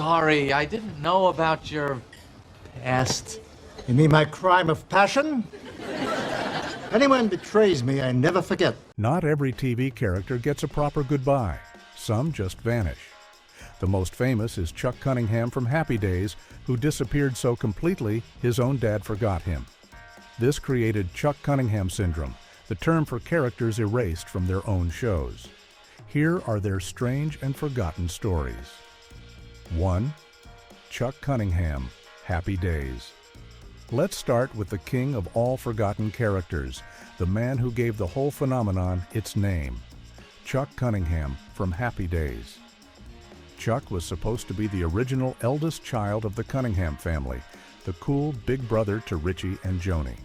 sorry. I didn't know about your past. You mean my crime of passion? Anyone betrays me, I never forget. Not every TV character gets a proper goodbye. Some just vanish. The most famous is Chuck Cunningham from Happy Days, who disappeared so completely his own dad forgot him. This created Chuck Cunningham Syndrome, the term for characters erased from their own shows. Here are their strange and forgotten stories. 1. Chuck Cunningham, Happy Days. Let's start with the king of all forgotten characters, the man who gave the whole phenomenon its name, Chuck Cunningham from Happy Days. Chuck was supposed to be the original eldest child of the Cunningham family, the cool big brother to Richie and Joni.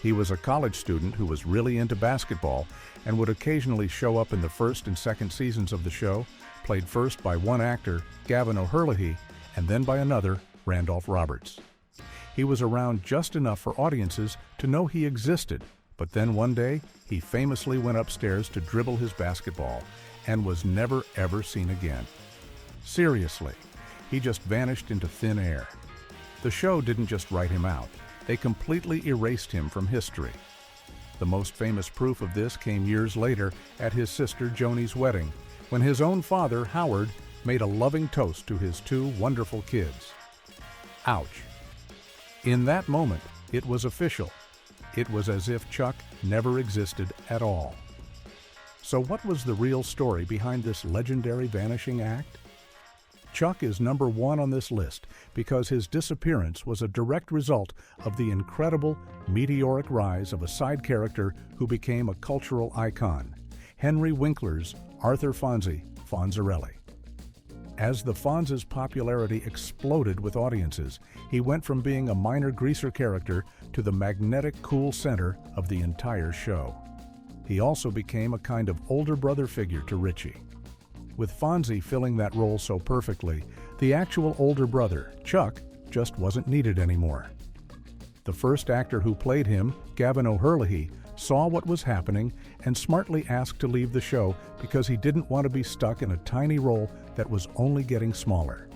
He was a college student who was really into basketball and would occasionally show up in the first and second seasons of the show, played first by one actor, Gavin O'Herlihy, and then by another, Randolph Roberts. He was around just enough for audiences to know he existed, but then one day, he famously went upstairs to dribble his basketball and was never ever seen again. Seriously, he just vanished into thin air. The show didn't just write him out, they completely erased him from history. The most famous proof of this came years later at his sister Joni's wedding, when his own father, Howard, made a loving toast to his two wonderful kids. Ouch. In that moment, it was official. It was as if Chuck never existed at all. So what was the real story behind this legendary vanishing act? Chuck is number one on this list because his disappearance was a direct result of the incredible, meteoric rise of a side character who became a cultural icon, Henry Winkler's Arthur Fonzie, Fonzarelli. As the Fonz's popularity exploded with audiences, he went from being a minor greaser character to the magnetic cool center of the entire show. He also became a kind of older brother figure to Richie. With Fonzie filling that role so perfectly, the actual older brother, Chuck, just wasn't needed anymore. The first actor who played him, Gavin O'Herlihy, saw what was happening and smartly asked to leave the show because he didn't want to be stuck in a tiny role that was only getting smaller.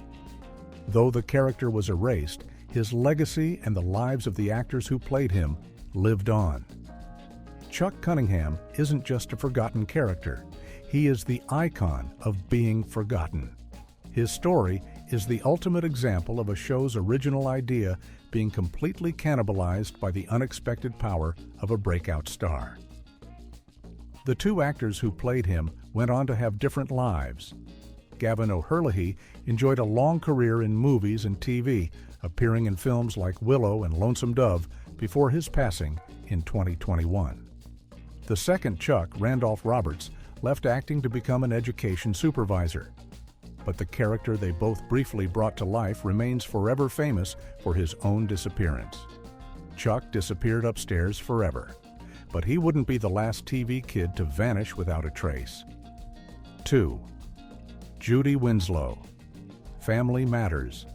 Though the character was erased, his legacy and the lives of the actors who played him lived on. Chuck Cunningham isn't just a forgotten character. He is the icon of being forgotten. His story is the ultimate example of a show's original idea being completely cannibalized by the unexpected power of a breakout star. The two actors who played him went on to have different lives. Gavin O'Herlihy enjoyed a long career in movies and TV, appearing in films like Willow and Lonesome Dove before his passing in 2021. The second Chuck, Randolph Roberts, left acting to become an education supervisor. But the character they both briefly brought to life remains forever famous for his own disappearance. Chuck disappeared upstairs forever, but he wouldn't be the last TV kid to vanish without a trace. 2. Judy Winslow, Family Matters.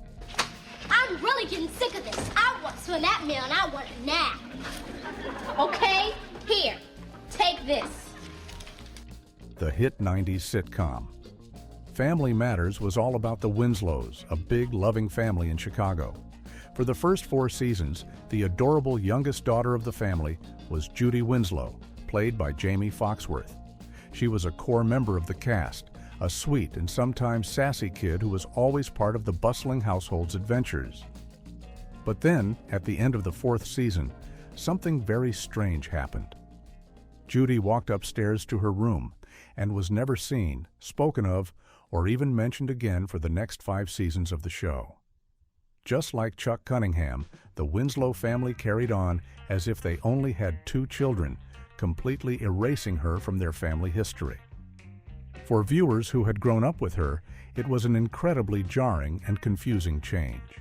I'm really getting sick of this. I want some of that meal and I want it now. Okay? Here, take this. The hit 90s sitcom. Family Matters was all about the Winslows, a big, loving family in Chicago. For the first 4 seasons, the adorable youngest daughter of the family was Judy Winslow, played by Jamie Foxworth. She was a core member of the cast, a sweet and sometimes sassy kid who was always part of the bustling household's adventures. But then, at the end of the 4th season, something very strange happened. Judy walked upstairs to her room and was never seen, spoken of, or even mentioned again for the next 5 seasons of the show. Just like Chuck Cunningham, the Winslow family carried on as if they only had 2 children, completely erasing her from their family history. For viewers who had grown up with her, it was an incredibly jarring and confusing change.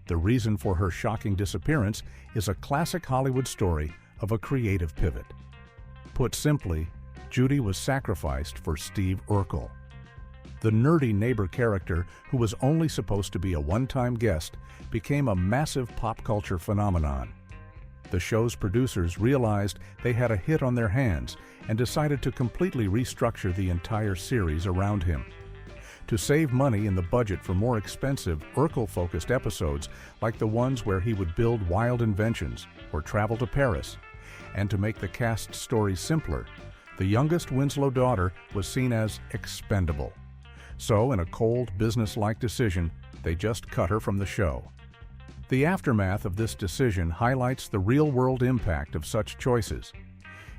The reason for her shocking disappearance is a classic Hollywood story of a creative pivot. Put simply, Judy was sacrificed for Steve Urkel. The nerdy neighbor character, who was only supposed to be a one-time guest, became a massive pop culture phenomenon. The show's producers realized they had a hit on their hands and decided to completely restructure the entire series around him. To save money in the budget for more expensive, Urkel-focused episodes like the ones where he would build wild inventions or travel to Paris, and to make the cast's story simpler, the youngest Winslow daughter was seen as expendable. So, in a cold, business-like decision, they just cut her from the show. The aftermath of this decision highlights the real-world impact of such choices.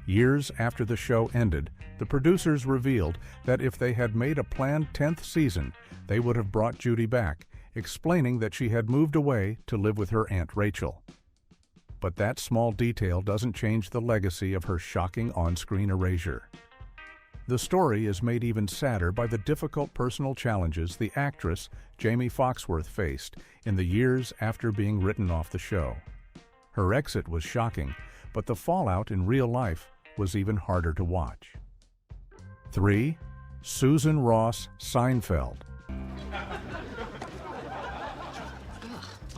Years after the show ended, the producers revealed that if they had made a planned 10th season, they would have brought Judy back, explaining that she had moved away to live with her Aunt Rachel. But that small detail doesn't change the legacy of her shocking on-screen erasure. The story is made even sadder by the difficult personal challenges the actress Jamie Foxworth faced in the years after being written off the show. Her exit was shocking, but the fallout in real life was even harder to watch. 3. Susan Ross Seinfeld.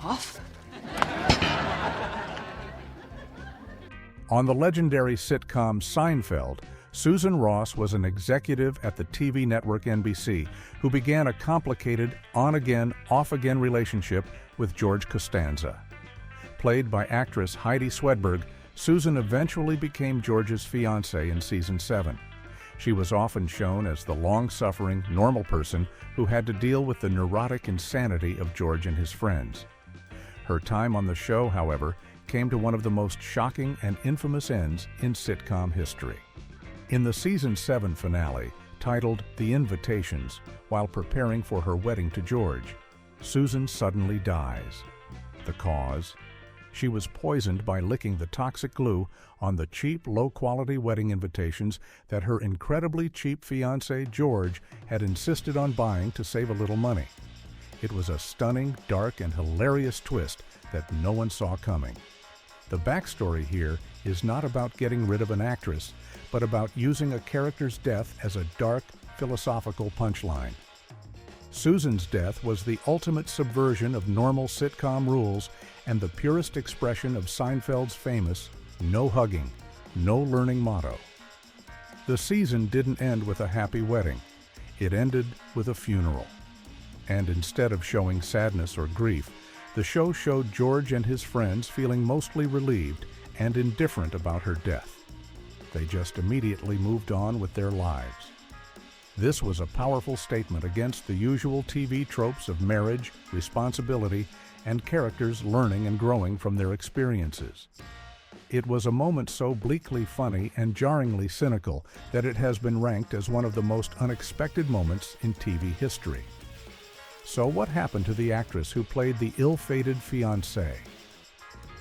Off? On the legendary sitcom Seinfeld, Susan Ross was an executive at the TV network NBC who began a complicated on-again, off-again relationship with George Costanza. Played by actress Heidi Swedberg, Susan eventually became George's fiancée in season 7. She was often shown as the long-suffering, normal person who had to deal with the neurotic insanity of George and his friends. Her time on the show, however, came to one of the most shocking and infamous ends in sitcom history. In the season 7 finale, titled The Invitations, while preparing for her wedding to George, Susan suddenly dies. The cause? She was poisoned by licking the toxic glue on the cheap, low-quality wedding invitations that her incredibly cheap fiancé, George, had insisted on buying to save a little money. It was a stunning, dark, and hilarious twist that no one saw coming. The backstory here is not about getting rid of an actress, but about using a character's death as a dark, philosophical punchline. Susan's death was the ultimate subversion of normal sitcom rules and the purest expression of Seinfeld's famous "no hugging, no learning" motto. The season didn't end with a happy wedding. It ended with a funeral. And instead of showing sadness or grief, the show showed George and his friends feeling mostly relieved and indifferent about her death. They just immediately moved on with their lives. This was a powerful statement against the usual TV tropes of marriage, responsibility, and characters learning and growing from their experiences. It was a moment so bleakly funny and jarringly cynical that it has been ranked as one of the most unexpected moments in TV history. So what happened to the actress who played the ill-fated fiancée?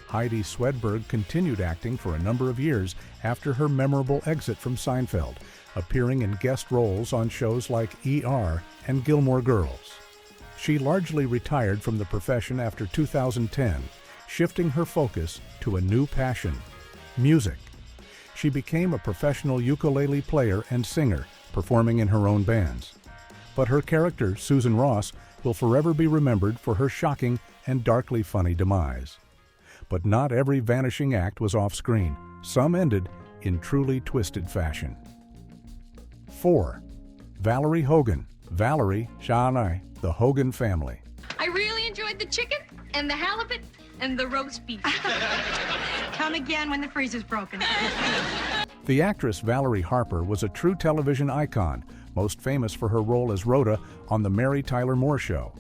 Heidi Swedberg continued acting for a number of years after her memorable exit from Seinfeld, appearing in guest roles on shows like ER and Gilmore Girls. She largely retired from the profession after 2010, shifting her focus to a new passion: music. She became a professional ukulele player and singer, performing in her own bands. But her character, Susan Ross, will forever be remembered for her shocking and darkly funny demise. But not every vanishing act was off-screen. Some ended in truly twisted fashion. 4. Valerie Hogan, Valerie Shawnai, the Hogan family. I really enjoyed the chicken and the halibut and the roast beef. Come again when the freezer's broken. The actress Valerie Harper was a true television icon, most famous for her role as Rhoda on The Mary Tyler Moore Show.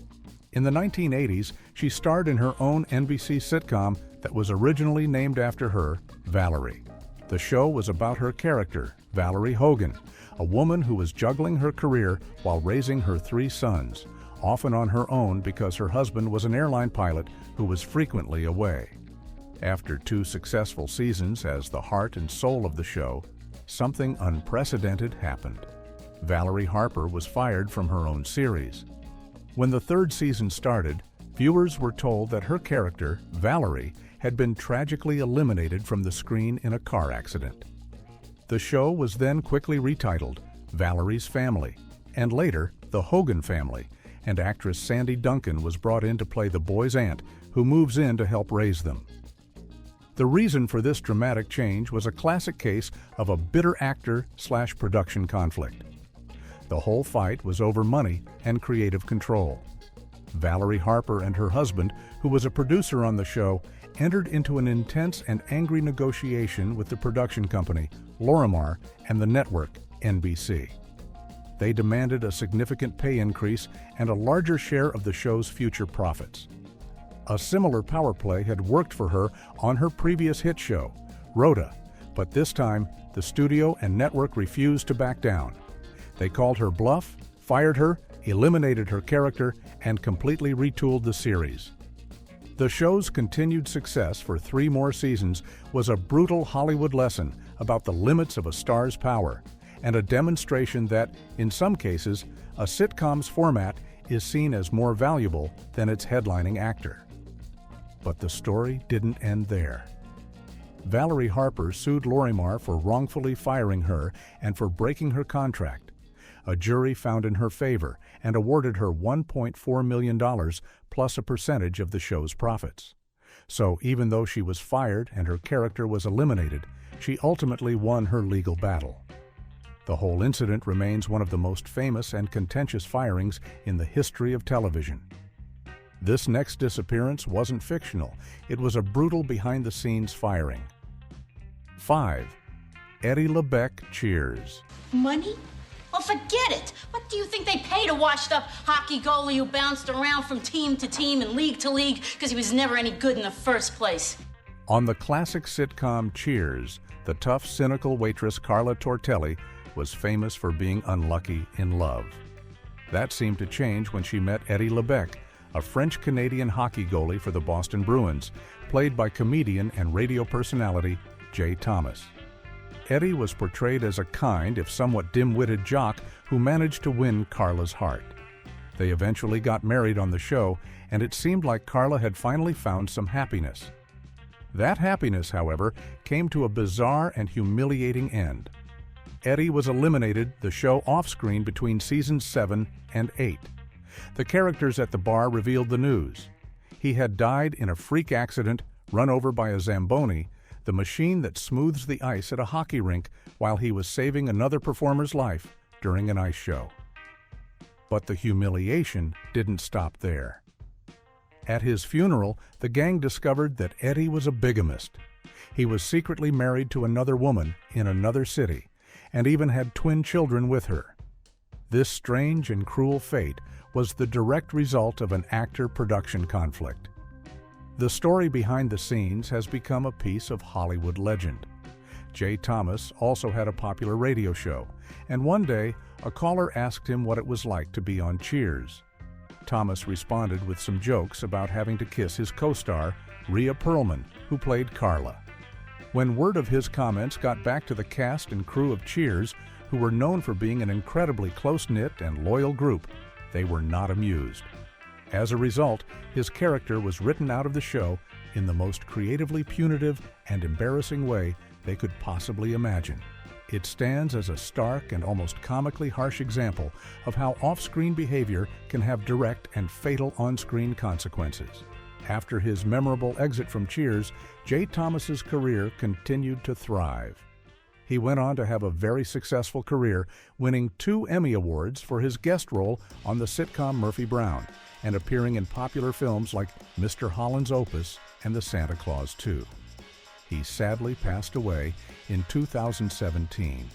In the 1980s, she starred in her own NBC sitcom that was originally named after her, Valerie. The show was about her character, Valerie Hogan, a woman who was juggling her career while raising her 3 sons, often on her own because her husband was an airline pilot who was frequently away. After 2 successful seasons as the heart and soul of the show, something unprecedented happened. Valerie Harper was fired from her own series. When the 3rd season started, viewers were told that her character, Valerie, had been tragically eliminated from the screen in a car accident. The show was then quickly retitled Valerie's Family, and later The Hogan Family, and actress Sandy Duncan was brought in to play the boy's aunt, who moves in to help raise them. The reason for this dramatic change was a classic case of a bitter actor/production conflict. The whole fight was over money and creative control. Valerie Harper and her husband, who was a producer on the show, entered into an intense and angry negotiation with the production company, Lorimar, and the network, NBC. They demanded a significant pay increase and a larger share of the show's future profits. A similar power play had worked for her on her previous hit show, Rhoda, but this time the studio and network refused to back down. They called her bluff, fired her, eliminated her character, and completely retooled the series. The show's continued success for 3 more seasons was a brutal Hollywood lesson about the limits of a star's power, and a demonstration that, in some cases, a sitcom's format is seen as more valuable than its headlining actor. But the story didn't end there. Valerie Harper sued Lorimar for wrongfully firing her and for breaking her contract. A jury found in her favor and awarded her $1.4 million plus a percentage of the show's profits. So even though she was fired and her character was eliminated, she ultimately won her legal battle. The whole incident remains one of the most famous and contentious firings in the history of television. This next disappearance wasn't fictional. It was a brutal behind-the-scenes firing. 5. Eddie LeBeck cheers. Money? Well, forget it. What do you think they paid a washed-up hockey goalie who bounced around from team to team and league to league because he was never any good in the first place? On the classic sitcom Cheers, the tough, cynical waitress Carla Tortelli was famous for being unlucky in love. That seemed to change when she met Eddie LeBeck, a French-Canadian hockey goalie for the Boston Bruins, played by comedian and radio personality Jay Thomas. Eddie was portrayed as a kind, if somewhat dim-witted jock who managed to win Carla's heart. They eventually got married on the show, and it seemed like Carla had finally found some happiness. That happiness, however, came to a bizarre and humiliating end. Eddie was eliminated the show off-screen between seasons 7 and 8. The characters at the bar revealed the news. He had died in a freak accident, run over by a Zamboni, the machine that smooths the ice at a hockey rink while he was saving another performer's life during an ice show. But the humiliation didn't stop there. At his funeral, the gang discovered that Eddie was a bigamist. He was secretly married to another woman in another city, and even had twin children with her. This strange and cruel fate was the direct result of an actor-production conflict. The story behind the scenes has become a piece of Hollywood legend. Jay Thomas also had a popular radio show, and one day, a caller asked him what it was like to be on Cheers. Thomas responded with some jokes about having to kiss his co-star, Rhea Perlman, who played Carla. When word of his comments got back to the cast and crew of Cheers, who were known for being an incredibly close-knit and loyal group, they were not amused. As a result, his character was written out of the show in the most creatively punitive and embarrassing way they could possibly imagine. It stands as a stark and almost comically harsh example of how off-screen behavior can have direct and fatal on-screen consequences. After his memorable exit from Cheers, Jay Thomas's career continued to thrive. He went on to have a very successful career, winning 2 Emmy Awards for his guest role on the sitcom Murphy Brown, and appearing in popular films like Mr. Holland's Opus and The Santa Claus 2. He sadly passed away in 2017.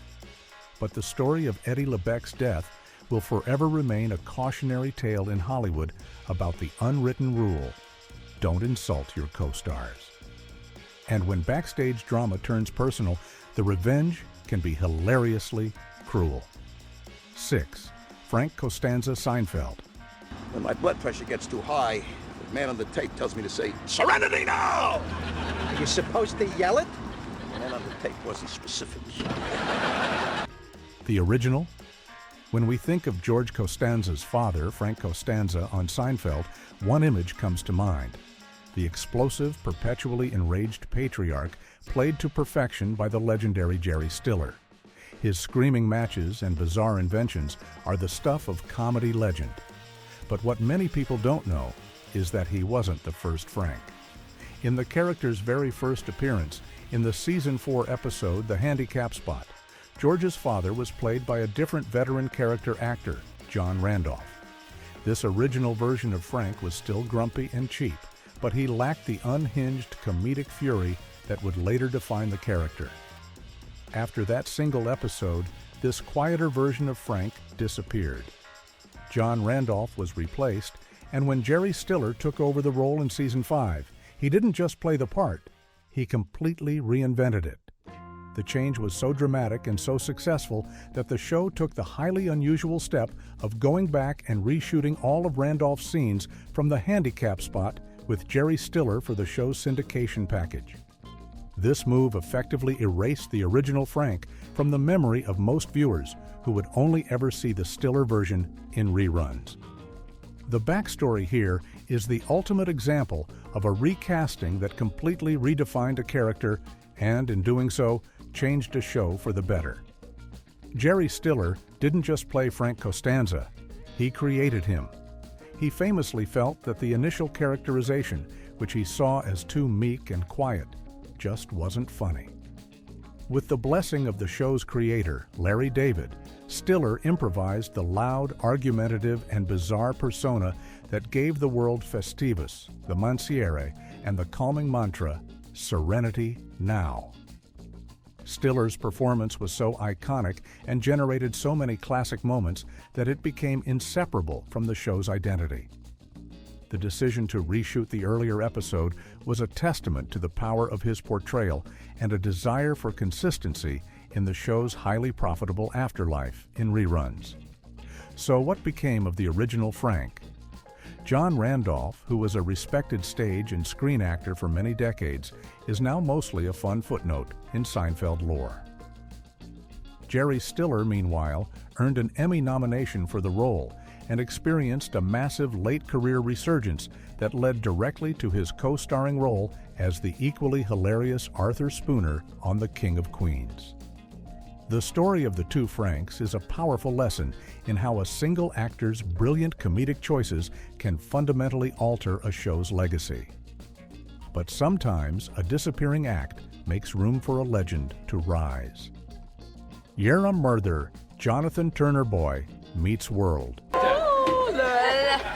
But the story of Eddie LeBeck's death will forever remain a cautionary tale in Hollywood about the unwritten rule: don't insult your co-stars. And when backstage drama turns personal, the revenge can be hilariously cruel. 6. Frank Costanza Seinfeld. When my blood pressure gets too high, the man on the tape tells me to say, "Serenity now!" Are you supposed to yell it? The man on the tape wasn't specific. The original? When we think of George Costanza's father, Frank Costanza, on Seinfeld, one image comes to mind: the explosive, perpetually enraged patriarch played to perfection by the legendary Jerry Stiller. His screaming matches and bizarre inventions are the stuff of comedy legend. But what many people don't know is that he wasn't the first Frank. In the character's very first appearance, in the Season 4 episode The Handicap Spot, George's father was played by a different veteran character actor, John Randolph. This original version of Frank was still grumpy and cheap, but he lacked the unhinged comedic fury that would later define the character. After that single episode, this quieter version of Frank disappeared. John Randolph was replaced, and when Jerry Stiller took over the role in Season 5, he didn't just play the part, he completely reinvented it. The change was so dramatic and so successful that the show took the highly unusual step of going back and reshooting all of Randolph's scenes from the handicap spot with Jerry Stiller for the show's syndication package. This move effectively erased the original Frank from the memory of most viewers who would only ever see the Stiller version in reruns. The backstory here is the ultimate example of a recasting that completely redefined a character and, in doing so, changed a show for the better. Jerry Stiller didn't just play Frank Costanza, he created him. He famously felt that the initial characterization, which he saw as too meek and quiet, just wasn't funny. With the blessing of the show's creator, Larry David, Stiller improvised the loud, argumentative, and bizarre persona that gave the world Festivus, the Mansiere, and the calming mantra, Serenity Now. Stiller's performance was so iconic and generated so many classic moments that it became inseparable from the show's identity. The decision to reshoot the earlier episode was a testament to the power of his portrayal and a desire for consistency in the show's highly profitable afterlife in reruns. So what became of the original Frank? John Randolph, who was a respected stage and screen actor for many decades, is now mostly a fun footnote in Seinfeld lore. Jerry Stiller, meanwhile, earned an Emmy nomination for the role and experienced a massive late-career resurgence that led directly to his co-starring role as the equally hilarious Arthur Spooner on The King of Queens. The story of the two Franks is a powerful lesson in how a single actor's brilliant comedic choices can fundamentally alter a show's legacy. But sometimes a disappearing act makes room for a legend to rise. You're a Murder, Jonathan Turner Boy meets World.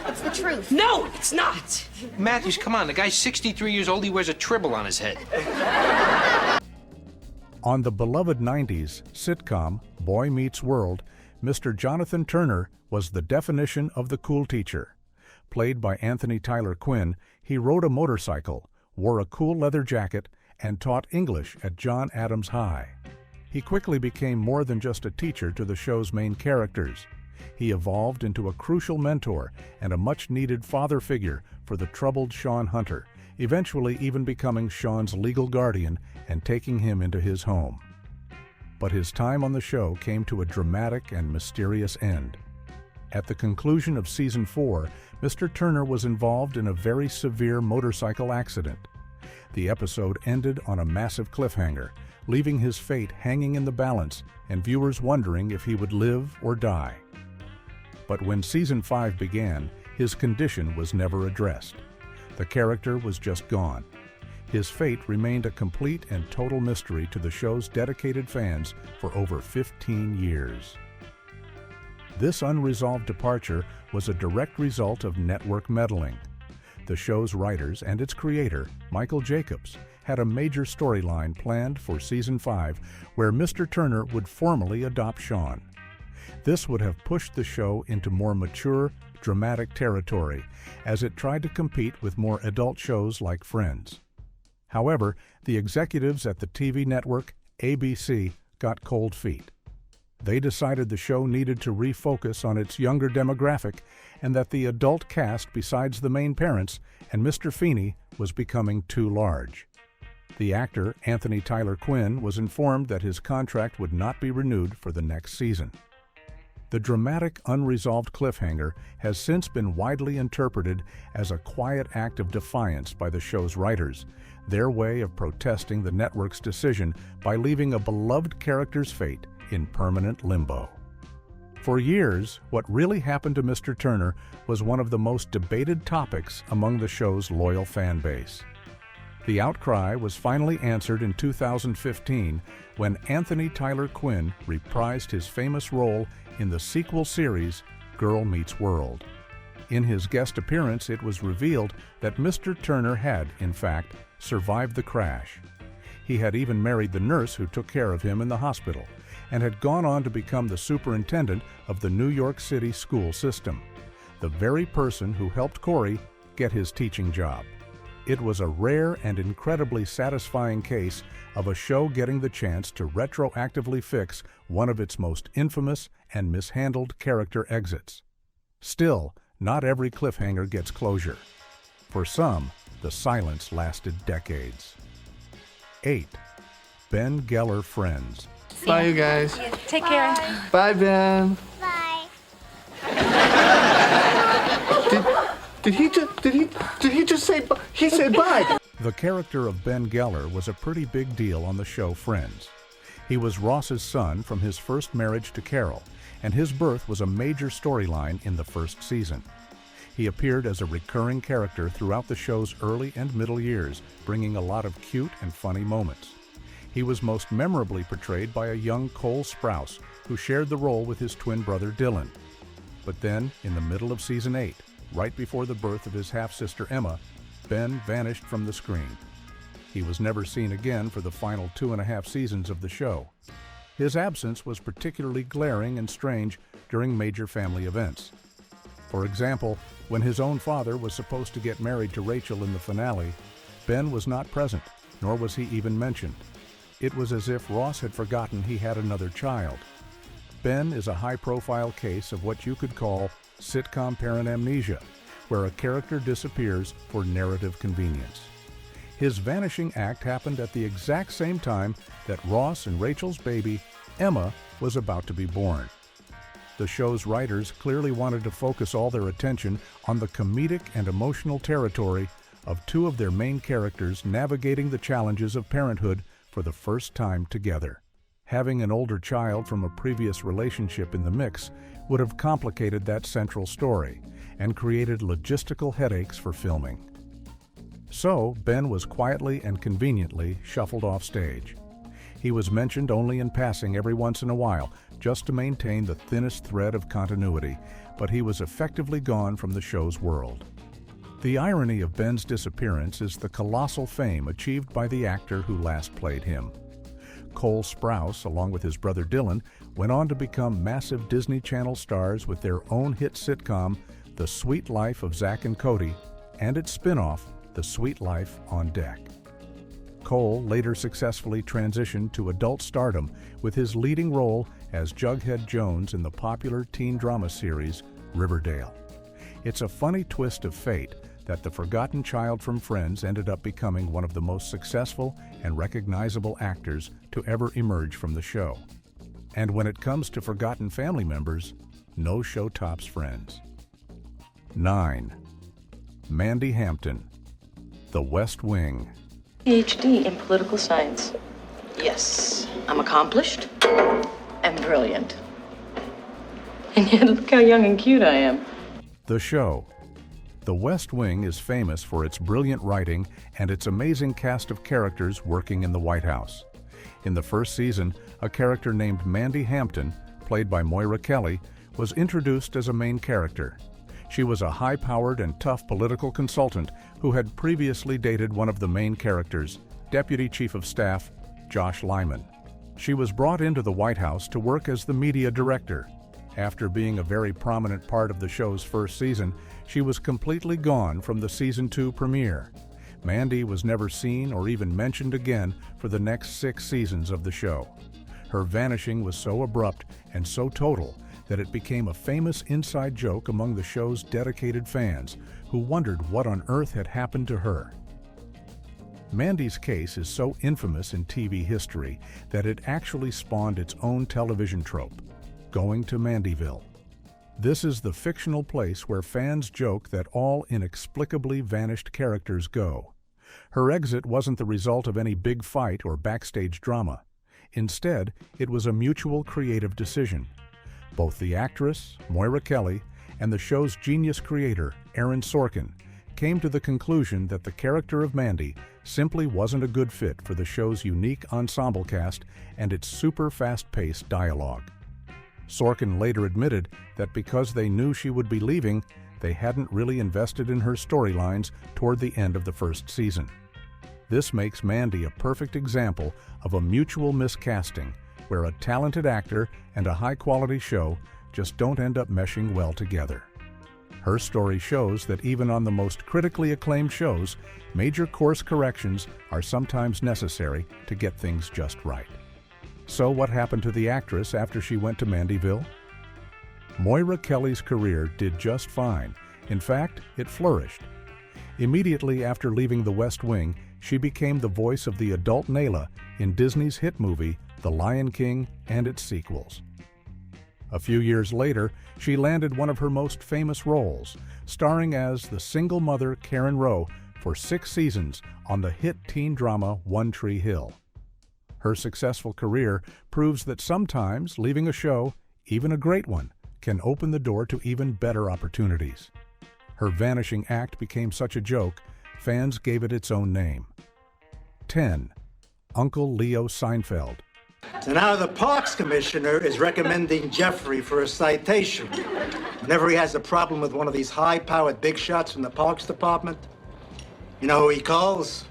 It's the truth. No, it's not! Matthews, come on. The guy's 63 years old. He wears a tribble on his head. On the beloved 90s sitcom Boy Meets World, Mr. Jonathan Turner was the definition of the cool teacher. Played by Anthony Tyler Quinn, he rode a motorcycle, wore a cool leather jacket, and taught English at John Adams High. He quickly became more than just a teacher to the show's main characters. He evolved into a crucial mentor and a much-needed father figure for the troubled Sean Hunter, eventually even becoming Sean's legal guardian and taking him into his home. But his time on the show came to a dramatic and mysterious end. At the conclusion of Season 4, Mr. Turner was involved in a very severe motorcycle accident. The episode ended on a massive cliffhanger, leaving his fate hanging in the balance and viewers wondering if he would live or die. But when Season 5 began, his condition was never addressed. The character was just gone. His fate remained a complete and total mystery to the show's dedicated fans for over 15 years. This unresolved departure was a direct result of network meddling. The show's writers and its creator, Michael Jacobs, had a major storyline planned for Season 5 where Mr. Turner would formally adopt Sean. This would have pushed the show into more mature, dramatic territory as it tried to compete with more adult shows like Friends. However, the executives at the TV network ABC got cold feet. They decided the show needed to refocus on its younger demographic and that the adult cast besides the main parents and Mr. Feeney was becoming too large. The actor, Anthony Tyler Quinn, was informed that his contract would not be renewed for the next season. The dramatic, unresolved cliffhanger has since been widely interpreted as a quiet act of defiance by the show's writers, their way of protesting the network's decision by leaving a beloved character's fate in permanent limbo. For years, what really happened to Mr. Turner was one of the most debated topics among the show's loyal fan base. The outcry was finally answered in 2015 when Anthony Tyler Quinn reprised his famous role in the sequel series Girl Meets World. In his guest appearance, it was revealed that Mr. Turner had, in fact, survived the crash. He had even married the nurse who took care of him in the hospital and had gone on to become the superintendent of the New York City school system, the very person who helped Corey get his teaching job. It was a rare and incredibly satisfying case of a show getting the chance to retroactively fix one of its most infamous and mishandled character exits. Still, not every cliffhanger gets closure. For some, the silence lasted decades. 8. Ben Geller Friends. Bye, you guys. Take care. Bye, Ben. Bye. Did he just say he said bye? The character of Ben Geller was a pretty big deal on the show Friends. He was Ross's son from his first marriage to Carol, and his birth was a major storyline in the first season. He appeared as a recurring character throughout the show's early and middle years, bringing a lot of cute and funny moments. He was most memorably portrayed by a young Cole Sprouse, who shared the role with his twin brother Dylan. But then, in the middle of season 8, right before the birth of his half-sister Emma, Ben vanished from the screen. He was never seen again for the final 2.5 seasons of the show. His absence was particularly glaring and strange during major family events. For example, when his own father was supposed to get married to Rachel in the finale, Ben was not present, nor was he even mentioned. It was as if Ross had forgotten he had another child. Ben is a high-profile case of what you could call sitcom parent amnesia, where a character disappears for narrative convenience. His vanishing act happened at the exact same time that Ross and Rachel's baby, Emma, was about to be born. The show's writers clearly wanted to focus all their attention on the comedic and emotional territory of two of their main characters navigating the challenges of parenthood for the first time together. Having an older child from a previous relationship in the mix would have complicated that central story and created logistical headaches for filming. So, Ben was quietly and conveniently shuffled off stage. He was mentioned only in passing every once in a while, just to maintain the thinnest thread of continuity, but he was effectively gone from the show's world. The irony of Ben's disappearance is the colossal fame achieved by the actor who last played him. Cole Sprouse, along with his brother Dylan, went on to become massive Disney Channel stars with their own hit sitcom, The Sweet Life of Zack and Cody, and its spin-off, The Sweet Life on Deck. Cole later successfully transitioned to adult stardom with his leading role as Jughead Jones in the popular teen drama series Riverdale. It's a funny twist of fate that the forgotten child from Friends ended up becoming one of the most successful and recognizable actors to ever emerge from the show. And when it comes to forgotten family members, no show tops Friends. 9. Mandy Hampton, The West Wing. PhD in political science. Yes, I'm accomplished and brilliant. And yet, look how young and cute I am. The show. The West Wing is famous for its brilliant writing and its amazing cast of characters working in the White House. In the first season, a character named Mandy Hampton, played by Moira Kelly, was introduced as a main character. She was a high-powered and tough political consultant who had previously dated one of the main characters, Deputy Chief of Staff Josh Lyman. She was brought into the White House to work as the media director. After being a very prominent part of the show's first season, she was completely gone from the Season 2 premiere. Mandy was never seen or even mentioned again for the next 6 seasons of the show. Her vanishing was so abrupt and so total that it became a famous inside joke among the show's dedicated fans, who wondered what on earth had happened to her. Mandy's case is so infamous in TV history that it actually spawned its own television trope, Going to Mandyville. This is the fictional place where fans joke that all inexplicably vanished characters go. Her exit wasn't the result of any big fight or backstage drama. Instead, it was a mutual creative decision. Both the actress, Moira Kelly, and the show's genius creator, Aaron Sorkin, came to the conclusion that the character of Mandy simply wasn't a good fit for the show's unique ensemble cast and its super fast-paced dialogue. Sorkin later admitted that because they knew she would be leaving, they hadn't really invested in her storylines toward the end of the first season. This makes Mandy a perfect example of a mutual miscasting, where a talented actor and a high-quality show just don't end up meshing well together. Her story shows that even on the most critically acclaimed shows, major course corrections are sometimes necessary to get things just right. So what happened to the actress after she went to Mandyville? Moira Kelly's career did just fine. In fact, it flourished. Immediately after leaving The West Wing, she became the voice of the adult Nayla in Disney's hit movie The Lion King and its sequels. A few years later, she landed one of her most famous roles, starring as the single mother Karen Rowe for 6 seasons on the hit teen drama One Tree Hill. Her successful career proves that sometimes leaving a show, even a great one, can open the door to even better opportunities. Her vanishing act became such a joke, fans gave it its own name. 10. Uncle Leo Seinfeld. So now the Parks Commissioner is recommending Jeffrey for a citation. Whenever he has a problem with one of these high-powered big shots from the Parks Department, you know who he calls?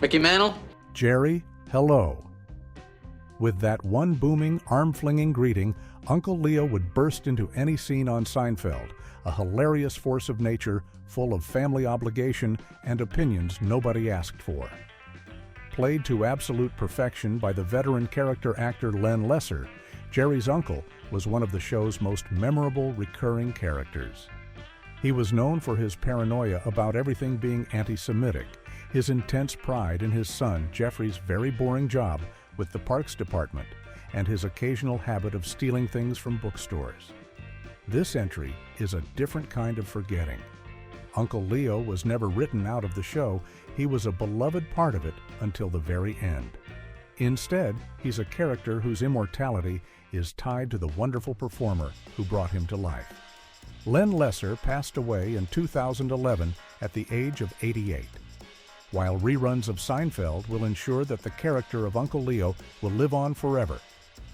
Mickey Mantle? Jerry, hello. With that one booming, arm-flinging greeting, Uncle Leo would burst into any scene on Seinfeld, a hilarious force of nature full of family obligation and opinions nobody asked for. Played to absolute perfection by the veteran character actor Len Lesser, Jerry's uncle was one of the show's most memorable recurring characters. He was known for his paranoia about everything being anti-Semitic, his intense pride in his son Jeffrey's very boring job with the Parks Department, and his occasional habit of stealing things from bookstores. This entry is a different kind of forgetting. Uncle Leo was never written out of the show. He was a beloved part of it until the very end. Instead, he's a character whose immortality is tied to the wonderful performer who brought him to life. Len Lesser passed away in 2011 at the age of 88. While reruns of Seinfeld will ensure that the character of Uncle Leo will live on forever,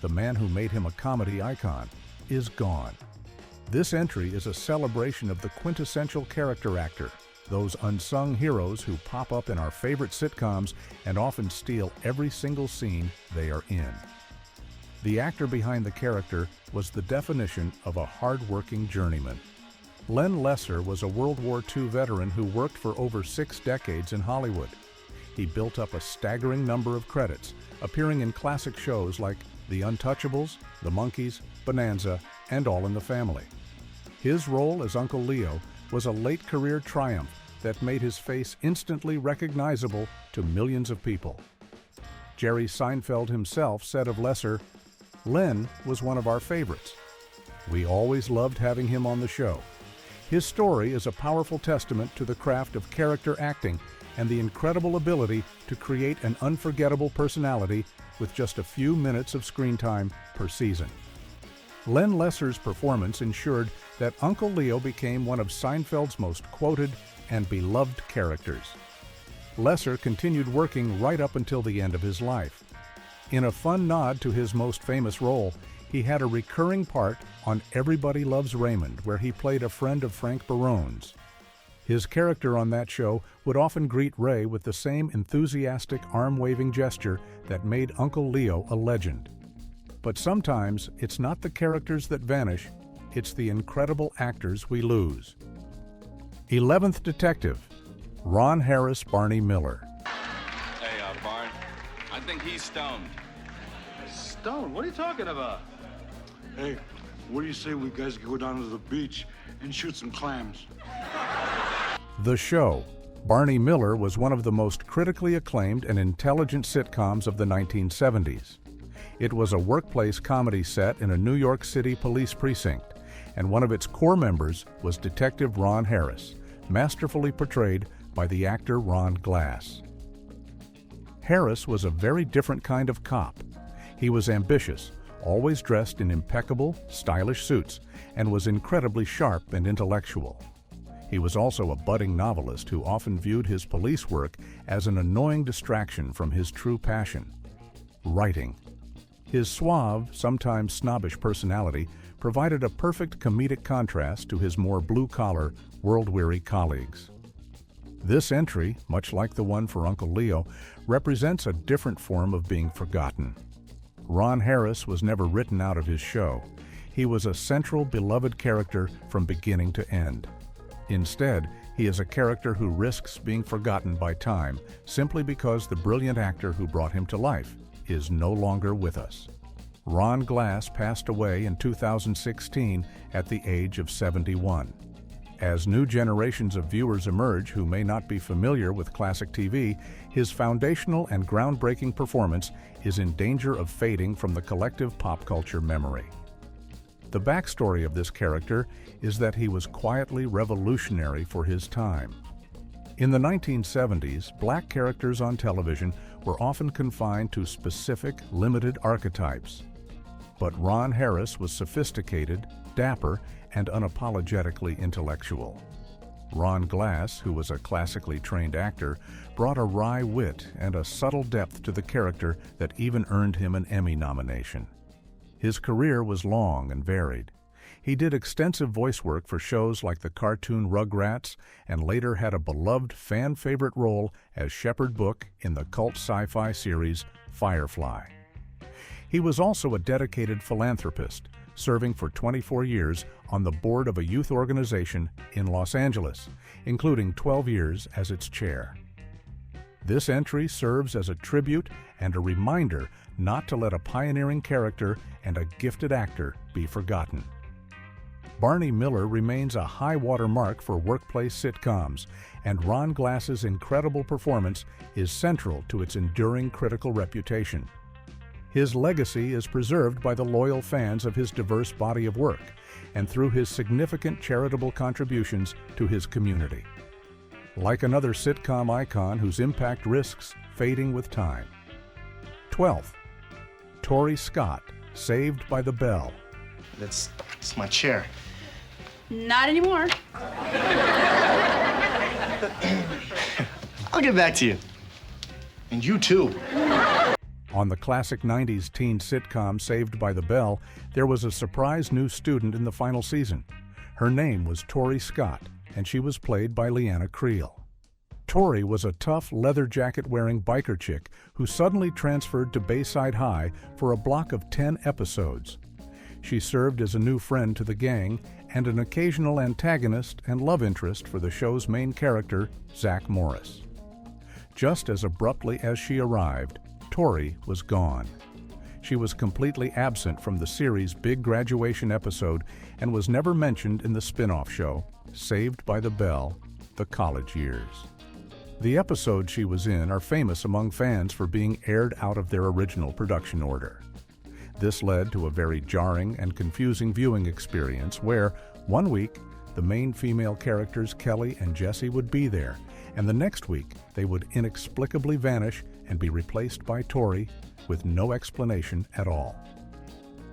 the man who made him a comedy icon is gone. This entry is a celebration of the quintessential character actor, those unsung heroes who pop up in our favorite sitcoms and often steal every single scene they are in. The actor behind the character was the definition of a hard-working journeyman. Len Lesser was a World War II veteran who worked for over 6 decades in Hollywood. He built up a staggering number of credits, appearing in classic shows like The Untouchables, The Monkees, Bonanza, and All in the Family. His role as Uncle Leo was a late career triumph that made his face instantly recognizable to millions of people. Jerry Seinfeld himself said of Lesser, "Len was one of our favorites. We always loved having him on the show. His story is a powerful testament to the craft of character acting and the incredible ability to create an unforgettable personality with just a few minutes of screen time per season." Len Lesser's performance ensured that Uncle Leo became one of Seinfeld's most quoted and beloved characters. Lesser continued working right up until the end of his life. In a fun nod to his most famous role, he had a recurring part on Everybody Loves Raymond, where he played a friend of Frank Barone's. His character on that show would often greet Ray with the same enthusiastic arm-waving gesture that made Uncle Leo a legend. But sometimes it's not the characters that vanish, it's the incredible actors we lose. 11th Detective, Ron Harris Barney Miller. Hey, Barn, I think he's stoned. Stoned? What are you talking about? Hey, what do you say we guys go down to the beach and shoot some clams? The Show. Barney Miller was one of the most critically acclaimed and intelligent sitcoms of the 1970s. It was a workplace comedy set in a New York City police precinct, and one of its core members was Detective Ron Harris, masterfully portrayed by the actor Ron Glass. Harris was a very different kind of cop. He was ambitious, always dressed in impeccable, stylish suits, and was incredibly sharp and intellectual. He was also a budding novelist who often viewed his police work as an annoying distraction from his true passion, writing. His suave, sometimes snobbish personality provided a perfect comedic contrast to his more blue-collar, world-weary colleagues. This entry, much like the one for Uncle Leo, represents a different form of being forgotten. Ron Harris was never written out of his show. He was a central, beloved character from beginning to end. Instead, he is a character who risks being forgotten by time simply because the brilliant actor who brought him to life is no longer with us. Ron Glass passed away in 2016 at the age of 71. As new generations of viewers emerge who may not be familiar with classic TV, his foundational and groundbreaking performance is in danger of fading from the collective pop culture memory. The backstory of this character is that he was quietly revolutionary for his time. In the 1970s, black characters on television were often confined to specific, limited archetypes. But Ron Harris was sophisticated, dapper, and unapologetically intellectual. Ron Glass, who was a classically trained actor, brought a wry wit and a subtle depth to the character that even earned him an Emmy nomination. His career was long and varied. He did extensive voice work for shows like the cartoon Rugrats and later had a beloved fan-favorite role as Shepherd Book in the cult sci-fi series Firefly. He was also a dedicated philanthropist, serving for 24 years on the board of a youth organization in Los Angeles, including 12 years as its chair. This entry serves as a tribute and a reminder not to let a pioneering character and a gifted actor be forgotten. Barney Miller remains a high-water mark for workplace sitcoms, and Ron Glass's incredible performance is central to its enduring critical reputation. His legacy is preserved by the loyal fans of his diverse body of work and through his significant charitable contributions to his community. Like another sitcom icon whose impact risks fading with time. 12th, Tori Scott, Saved by the Bell. It's my chair. Not anymore. I'll get back to you. And you too. On the classic 90s teen sitcom Saved by the Bell, there was a surprise new student in the final season. Her name was Tori Scott, and she was played by Leanna Creel. Tori was a tough, leather jacket-wearing biker chick who suddenly transferred to Bayside High for a block of 10 episodes. She served as a new friend to the gang and an occasional antagonist and love interest for the show's main character, Zach Morris. Just as abruptly as she arrived, Tori was gone. She was completely absent from the series' big graduation episode and was never mentioned in the spin-off show, Saved by the Bell, The College Years. The episodes she was in are famous among fans for being aired out of their original production order. This led to a very jarring and confusing viewing experience where, one week, the main female characters Kelly and Jesse would be there, and the next week they would inexplicably vanish and be replaced by Tori with no explanation at all.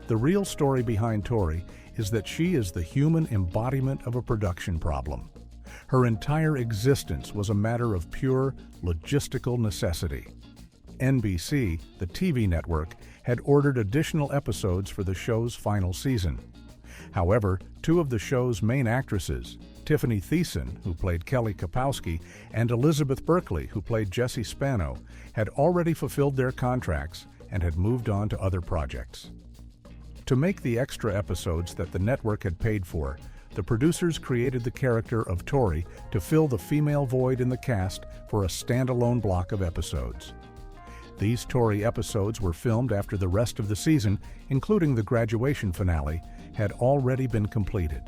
The real story behind Tori is that she is the human embodiment of a production problem. Her entire existence was a matter of pure logistical necessity. NBC, the TV network, had ordered additional episodes for the show's final season. However, two of the show's main actresses, Tiffany Thiessen, who played Kelly Kapowski, and Elizabeth Berkley, who played Jessie Spano, had already fulfilled their contracts and had moved on to other projects. To make the extra episodes that the network had paid for, the producers created the character of Tori to fill the female void in the cast for a standalone block of episodes. These Tori episodes were filmed after the rest of the season, including the graduation finale, had already been completed.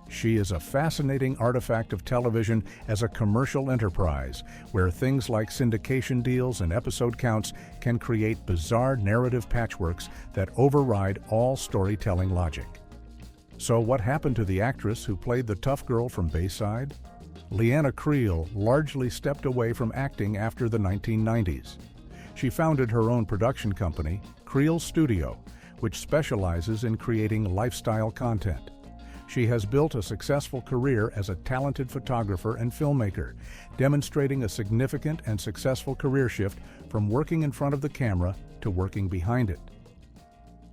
She is a fascinating artifact of television as a commercial enterprise, where things like syndication deals and episode counts can create bizarre narrative patchworks that override all storytelling logic. So what happened to the actress who played the tough girl from Bayside? Leanna Creel largely stepped away from acting after the 1990s. She founded her own production company, Creel Studio, which specializes in creating lifestyle content. She has built a successful career as a talented photographer and filmmaker, demonstrating a significant and successful career shift from working in front of the camera to working behind it.